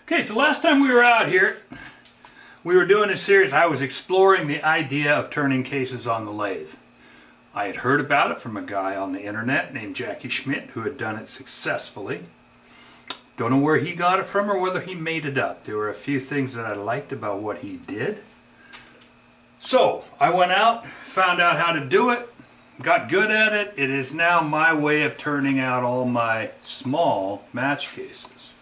Okay, so last time we were out here, we were doing a series. I was exploring the idea of turning cases on the lathe. I had heard about it from a guy on the internet named Jackie Schmidt who had done it successfully. Don't know where he got it from or whether he made it up. There were a few things that I liked about what he did. So I went out, found out how to do it, got good at it. It is now my way of turning out all my small match cases.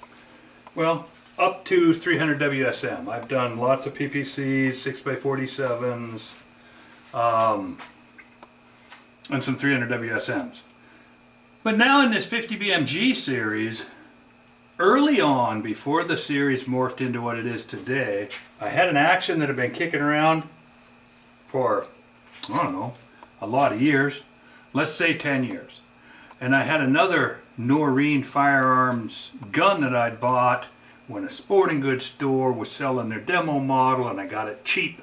Well, up to 300 WSM. I've done lots of PPCs, 6x47s, and some 300 WSMs. But now in this 50 BMG series, early on, before the series morphed into what it is today, I had an action that had been kicking around for, I don't know, a lot of years. Let's say 10 years. And I had another Noreen firearms gun that I'd bought when a sporting goods store was selling their demo model, and I got it cheap.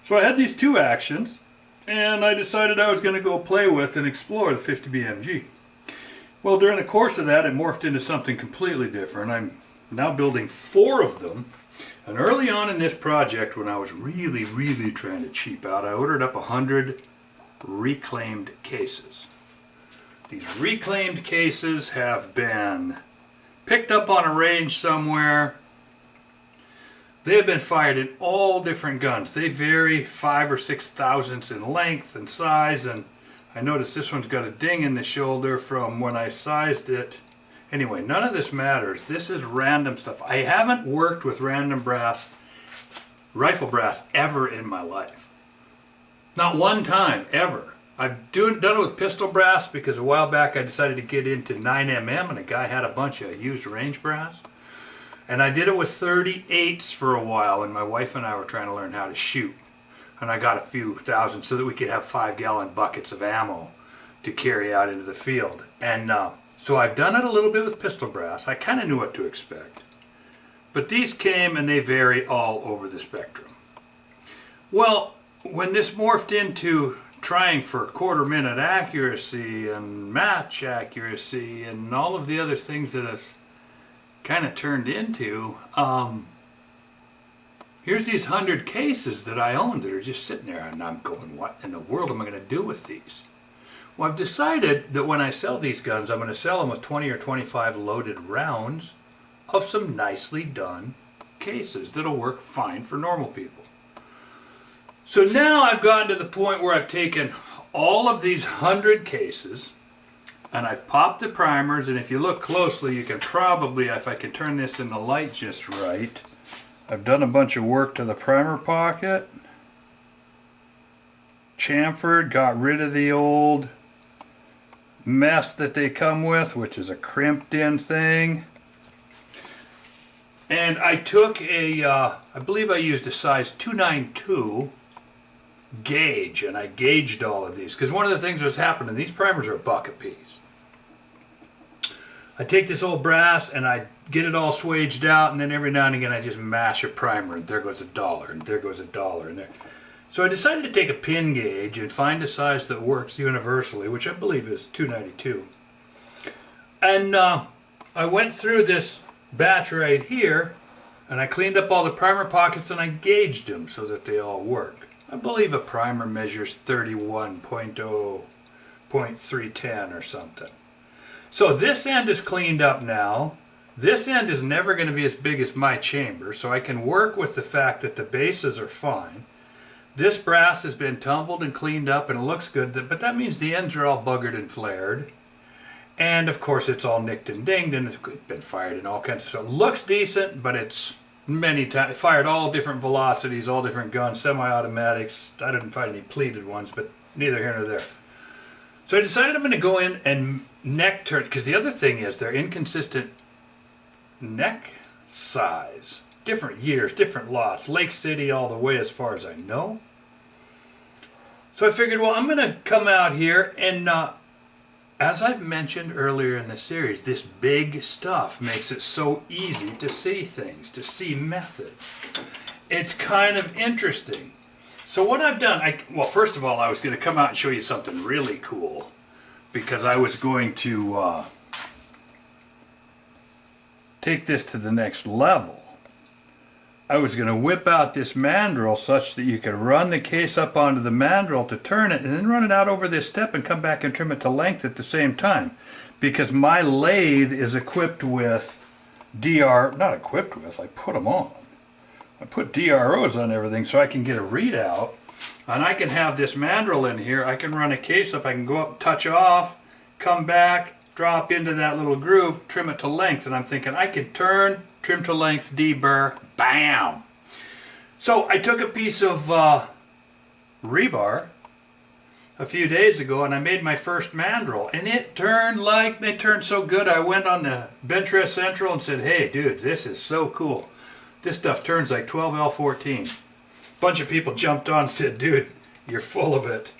So I had these two actions, and I decided I was going to go play with and explore the 50 BMG. Well, during the course of that, it morphed into something completely different. I'm now building 4 of them. And early on in this project, when I was really trying to cheap out, I ordered up 100 reclaimed cases. These reclaimed cases have been picked up on a range somewhere. They have been fired in all different guns. They vary 5 or 6 thousandths in length and size, and I noticed this one's got a ding in the shoulder from when I sized it. Anyway, none of this matters. This is random stuff. I haven't worked with random brass, rifle brass, ever in my life. Not one time, ever. I've done it with pistol brass because a while back I decided to get into 9mm, and a guy had a bunch of used range brass. And I did it with 38s for a while, and my wife and I were trying to learn how to shoot. And I got a few thousand so that we could have 5-gallon buckets of ammo to carry out into the field. And so I've done it a little bit with pistol brass. I kind of knew what to expect. But these came and they vary all over the spectrum. Well, when this morphed into trying for quarter-minute accuracy and match accuracy and all of the other things that it's kind of turned into, here's these 100 cases that I own that are just sitting there, and I'm going, what in the world am I going to do with these? Well, I've decided that when I sell these guns, I'm going to sell them with 20 or 25 loaded rounds of some nicely done cases that'll work fine for normal people. So now I've gotten to the point where I've taken all of these 100 cases and I've popped the primers, and if you look closely you can probably, if I can turn this in the light just right, I've done a bunch of work to the primer pocket, chamfered, got rid of the old mess that they come with, which is a crimped in thing. And I took a, I believe I used a size 292 gauge, and I gauged all of these because one of the things that's happening, these primers are $1 a piece. I take this old brass and I get it all swaged out, and then every now and again I just mash a primer, and there goes $1, and there goes $1, and there. So I decided to take a pin gauge and find a size that works universally, which I believe is 292. And I went through this batch right here, and I cleaned up all the primer pockets and I gauged them so that they all work. I believe a primer measures 31.0, 0.310 or something. So this end is cleaned up now. This end is never going to be as big as my chamber, so I can work with the fact that the bases are fine. This brass has been tumbled and cleaned up and it looks good, but that means the ends are all buggered and flared. And of course it's all nicked and dinged and it's been fired in all kinds of stuff. It looks decent, but it's many times fired all different velocities, all different guns, semi-automatics. I didn't find any pleated ones, but neither here nor there. So I decided I'm going to go in and neck turn, because the other thing is they're inconsistent neck size. Different years, different lots, Lake City all the way as far as I know. So I figured, well, I'm going to come out here and as I've mentioned earlier in the series, this big stuff makes it so easy to see things, to see method. It's kind of interesting. So what I've done, well, first of all, I was going to come out and show you something really cool, because I was going to take this to the next level. I was going to whip out this mandrel such that you could run the case up onto the mandrel to turn it and then run it out over this step and come back and trim it to length at the same time. Because my lathe is equipped with not equipped with, I put them on. I put DROs on everything so I can get a readout. And I can have this mandrel in here. I can run a case up, I can go up, touch off, come back, drop into that little groove, trim it to length. And I'm thinking I could turn, trim to length, deburr, bam! So I took a piece of rebar a few days ago and I made my first mandrel, and it turned so good. I went on the Bench Rest Central and said, hey dudes, this is so cool. This stuff turns like 12L14. Bunch of people jumped on and said, dude, you're full of it.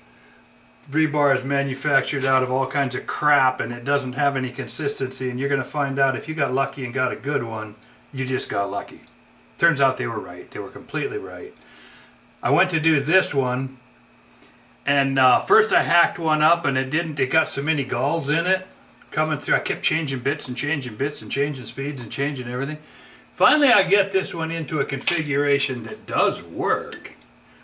Rebar is manufactured out of all kinds of crap and it doesn't have any consistency, and you're going to find out if you got lucky and got a good one, you just got lucky. Turns out they were right. They were completely right. I went to do this one, and first I hacked one up and it got so many galls in it coming through. I kept changing bits and changing bits and changing speeds and changing everything. Finally I get this one into a configuration that does work,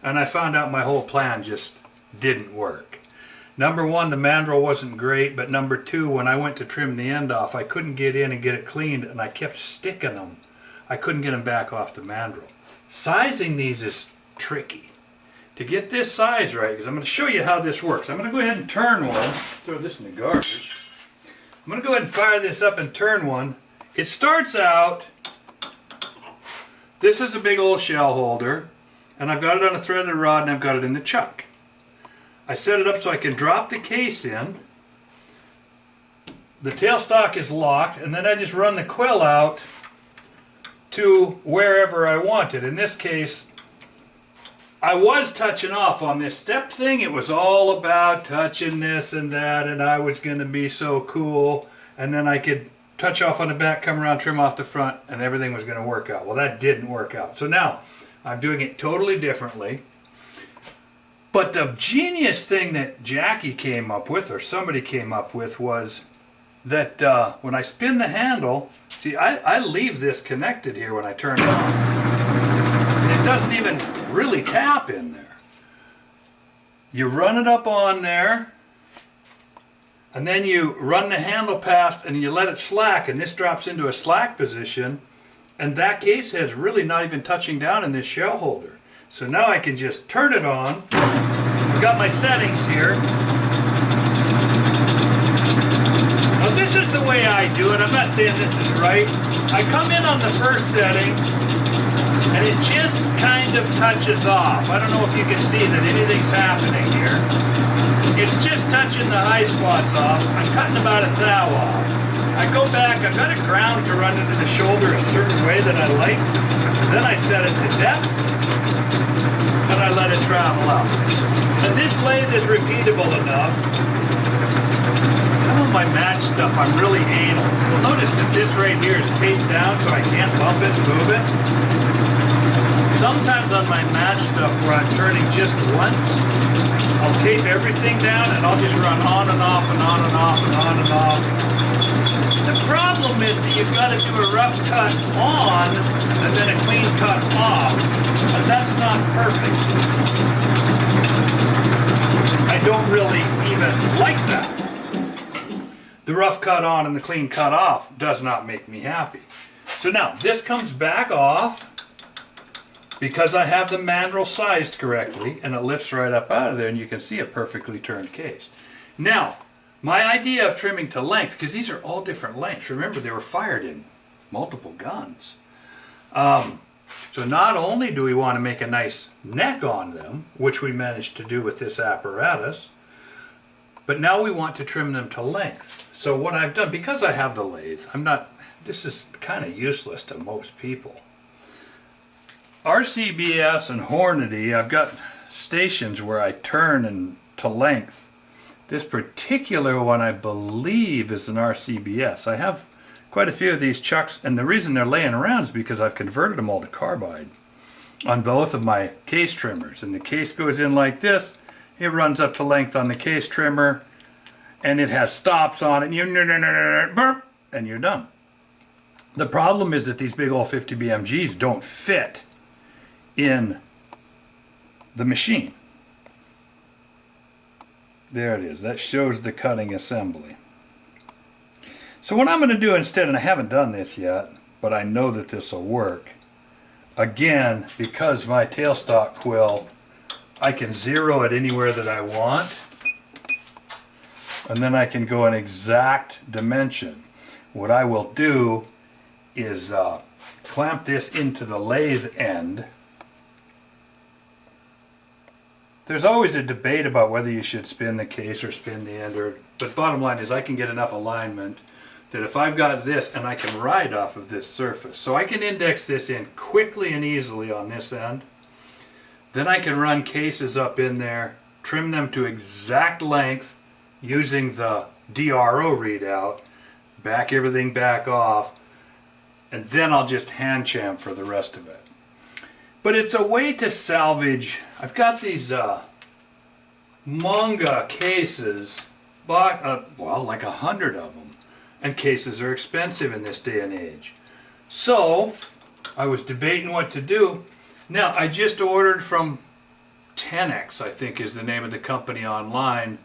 and I found out my whole plan just didn't work. Number one, the mandrel wasn't great, but number two, when I went to trim the end off, I couldn't get in and get it cleaned, and I kept sticking them. I couldn't get them back off the mandrel. Sizing these is tricky. To get this size right, because I'm going to show you how this works. I'm going to go ahead and turn one. Throw this in the garbage. I'm going to go ahead and fire this up and turn one. It starts out, this is a big old shell holder, and I've got it on a threaded rod and I've got it in the chuck. I set it up so I can drop the case in. The tailstock is locked, and then I just run the quill out to wherever I want it. In this case, I was touching off on this step thing. It was all about touching this and that, and I was going to be so cool. And then I could touch off on the back, come around, trim off the front, and everything was going to work out. Well, that didn't work out. So now I'm doing it totally differently. But the genius thing that Jackie came up with, or somebody came up with, was that when I spin the handle, see, I leave this connected here when I turn it on. And it doesn't even really tap in there. You run it up on there, and then you run the handle past and you let it slack, and this drops into a slack position, and that case head's really not even touching down in this shell holder. So now I can just turn it on. I've got my settings here. Now this is the way I do it. I'm not saying this is right. I come in on the first setting and it just kind of touches off. I don't know if you can see that anything's happening here. It's just touching the high spots off. I'm cutting about a thou off. I go back, I've got it ground to run into the shoulder a certain way that I like. Then I set it to depth, and I let it travel out. And this lathe is repeatable enough. Some of my match stuff, I'm really anal. You'll notice that this right here is taped down so I can't bump it and move it. Sometimes on my match stuff where I'm turning just once, I'll tape everything down and I'll just run on and off and on and off and on and off. The problem is that you've got to do a rough cut on and then a clean cut off, and that's not perfect. I don't really even like that. The rough cut on and the clean cut off does not make me happy. So now this comes back off because I have the mandrel sized correctly, and it lifts right up out of there, and you can see a perfectly turned case. Now, my idea of trimming to length, because these are all different lengths. Remember, they were fired in multiple guns. So not only do we want to make a nice neck on them, which we managed to do with this apparatus, but now we want to trim them to length. So what I've done, because I have the lathe, this is kind of useless to most people. RCBS and Hornady, I've got stations where I turn to length. This particular one, I believe, is an RCBS. I have quite a few of these chucks, and the reason they're laying around is because I've converted them all to carbide on both of my case trimmers. And the case goes in like this, it runs up to length on the case trimmer, and it has stops on it, and you're done. The problem is that these big old 50 BMGs don't fit in the machine. There it is. That shows the cutting assembly. So what I'm going to do instead, and I haven't done this yet, but I know that this will work. Again, because my tailstock quill, I can zero it anywhere that I want. And then I can go an exact dimension. What I will do is clamp this into the lathe end. There's always a debate about whether you should spin the case or spin the end, but bottom line is I can get enough alignment that if I've got this, and I can ride off of this surface, so I can index this in quickly and easily on this end, then I can run cases up in there, trim them to exact length using the DRO readout, back everything back off, and then I'll just hand chamfer the rest of it. But it's a way to salvage. I've got these manga cases, well, like 100 of them. And cases are expensive in this day and age. So, I was debating what to do. Now, I just ordered from 10X, I think is the name of the company online,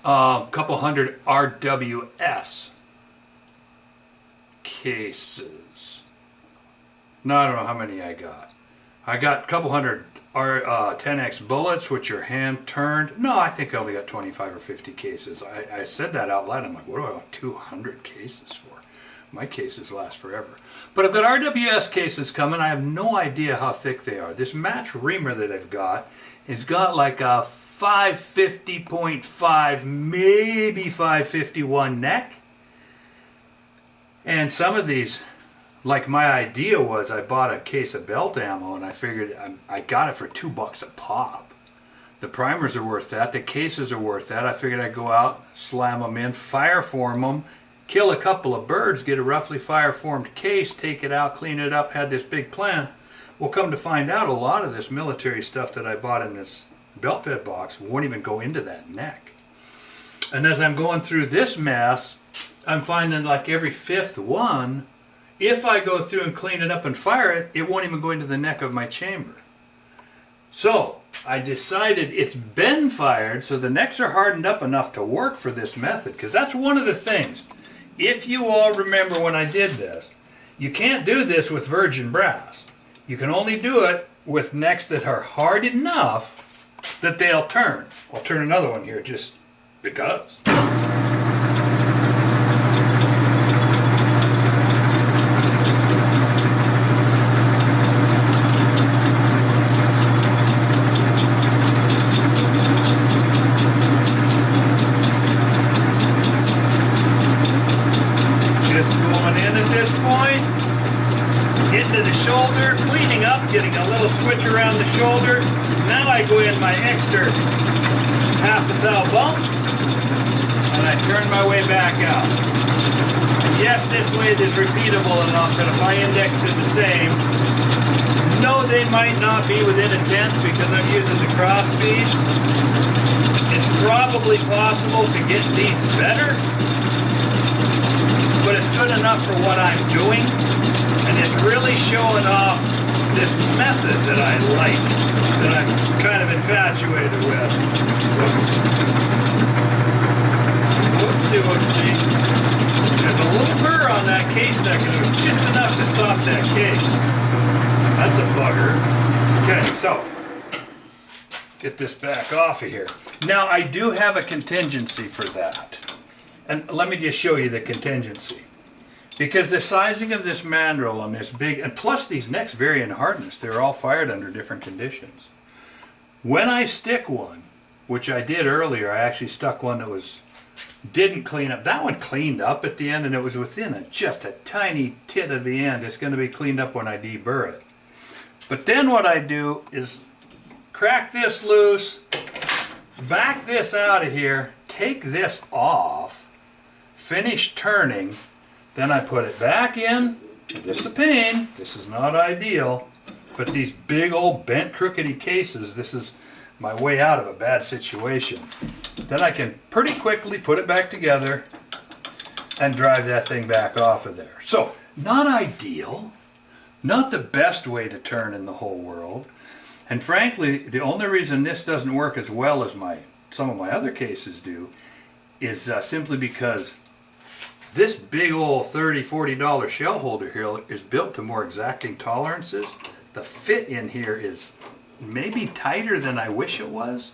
a couple hundred RWS cases. No, I don't know how many I got. I got a couple hundred 10X bullets, which are hand turned. No, I think I only got 25 or 50 cases. I said that out loud. I'm like, what do I want 200 cases for? My cases last forever. But I've got RWS cases coming. I have no idea how thick they are. This match reamer that I've got has got like a 550.5, maybe 551 neck. And some of these, like my idea was I bought a case of belt ammo and I figured I got it for $2 a pop. The primers are worth that, the cases are worth that. I figured I'd go out, slam them in, fire form them, kill a couple of birds, get a roughly fire formed case, take it out, clean it up, had this big plan. Well, come to find out, a lot of this military stuff that I bought in this belt fed box won't even go into that neck. And as I'm going through this mess, I'm finding like every fifth one, if I go through and clean it up and fire it, it won't even go into the neck of my chamber. So I decided it's been fired, so the necks are hardened up enough to work for this method, because that's one of the things. If you all remember when I did this, you can't do this with virgin brass. You can only do it with necks that are hard enough that they'll turn. I'll turn another one here just because. Shoulder, cleaning up, getting a little switch around the shoulder. Now I go in my extra half a thou bump and I turn my way back out. Yes, this lathe is repeatable enough that if I index it the same, no, they might not be within a tenth because I'm using the cross feed. It's probably possible to get these better, but it's good enough for what I'm doing. And it's really showing off this method that I like, that I'm kind of infatuated with. Whoopsie, whoopsie. There's a little burr on that case neck, and it was just enough to stop that case. That's a bugger. Okay, so, get this back off of here. Now, I do have a contingency for that. And let me just show you the contingency. Because the sizing of this mandrel on this big, and plus these necks vary in hardness, they're all fired under different conditions. When I stick one, which I did earlier, I actually stuck one that didn't clean up. That one cleaned up at the end and it was within just a tiny tit of the end. It's going to be cleaned up when I deburr it. But then what I do is crack this loose, back this out of here, take this off, finish turning. Then I put it back in. This is a pain. This is not ideal. But these big old bent crookedy cases, this is my way out of a bad situation. Then I can pretty quickly put it back together and drive that thing back off of there. So, not ideal, Not the best way to turn in the whole world. And frankly, the only reason this doesn't work as well as some of my other cases do is simply because this big old $30, $40 shell holder here is built to more exacting tolerances. The fit in here is maybe tighter than I wish it was.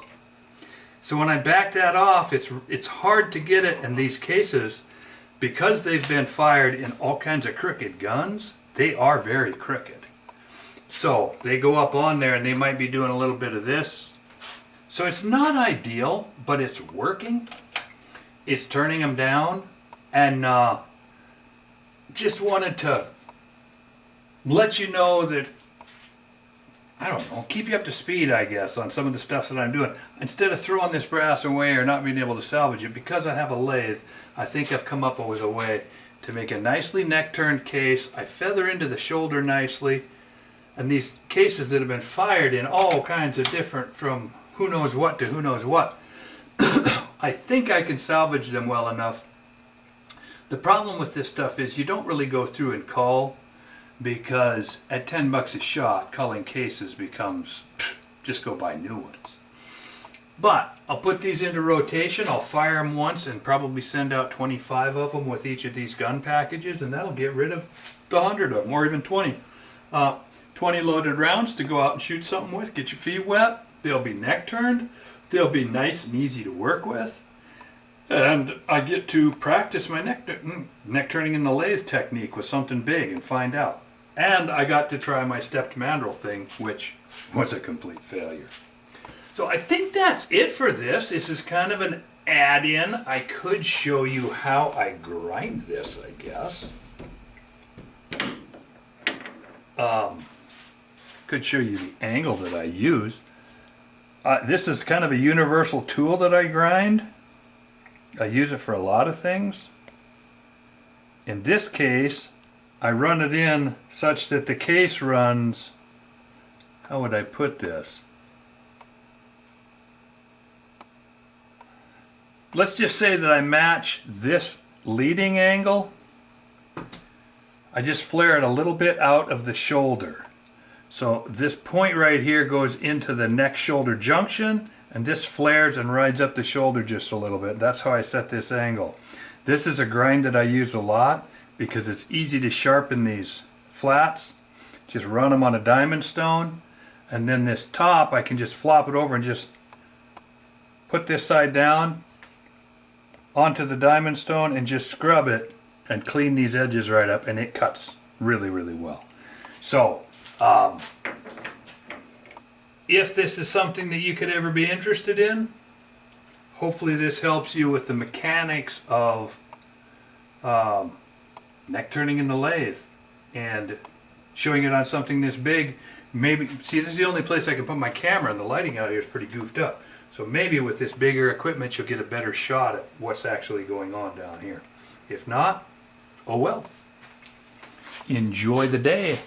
So when I back that off, it's hard to get it in these cases because they've been fired in all kinds of crooked guns. They are very crooked. So they go up on there and they might be doing a little bit of this. So it's not ideal, but it's working. It's turning them down. And just wanted to let you know that, I don't know, keep you up to speed, I guess, on some of the stuff that I'm doing. Instead of throwing this brass away or not being able to salvage it, because I have a lathe, I think I've come up with a way to make a nicely neck-turned case. I feather into the shoulder nicely. And these cases that have been fired in all kinds of different, from who knows what to who knows what, I think I can salvage them well enough. The problem with this stuff is you don't really go through and cull, because at $10 a shot, culling cases becomes, just go buy new ones. But I'll put these into rotation, I'll fire them once and probably send out 25 of them with each of these gun packages, and that'll get rid of the 100 of them, or even 20. 20 loaded rounds to go out and shoot something with, get your feet wet. They'll be neck turned, they'll be nice and easy to work with, and I get to practice my neck turning in the lathe technique with something big and find out. And I got to try my stepped mandrel thing, which was a complete failure. So I think that's it for this. This is kind of an add-in. I could show you how I grind this, I guess. Could show you the angle that I use. This is kind of a universal tool that I grind. I use it for a lot of things. In this case, I run it in such that the case runs, how would I put this? Let's just say that I match this leading angle. I just flare it a little bit out of the shoulder. So this point right here goes into the neck-shoulder junction, and this flares and rides up the shoulder just a little bit. That's how I set this angle. This is a grind that I use a lot because it's easy to sharpen these flats. Just run them on a diamond stone, and then this top I can just flop it over and just put this side down onto the diamond stone and just scrub it and clean these edges right up, and it cuts really, really well. So if this is something that you could ever be interested in, hopefully this helps you with the mechanics of neck turning in the lathe and showing it on something this big. Maybe, see, this is the only place I can put my camera, and the lighting out here is pretty goofed up. So maybe with this bigger equipment you'll get a better shot at what's actually going on down here. If not, oh well. Enjoy the day.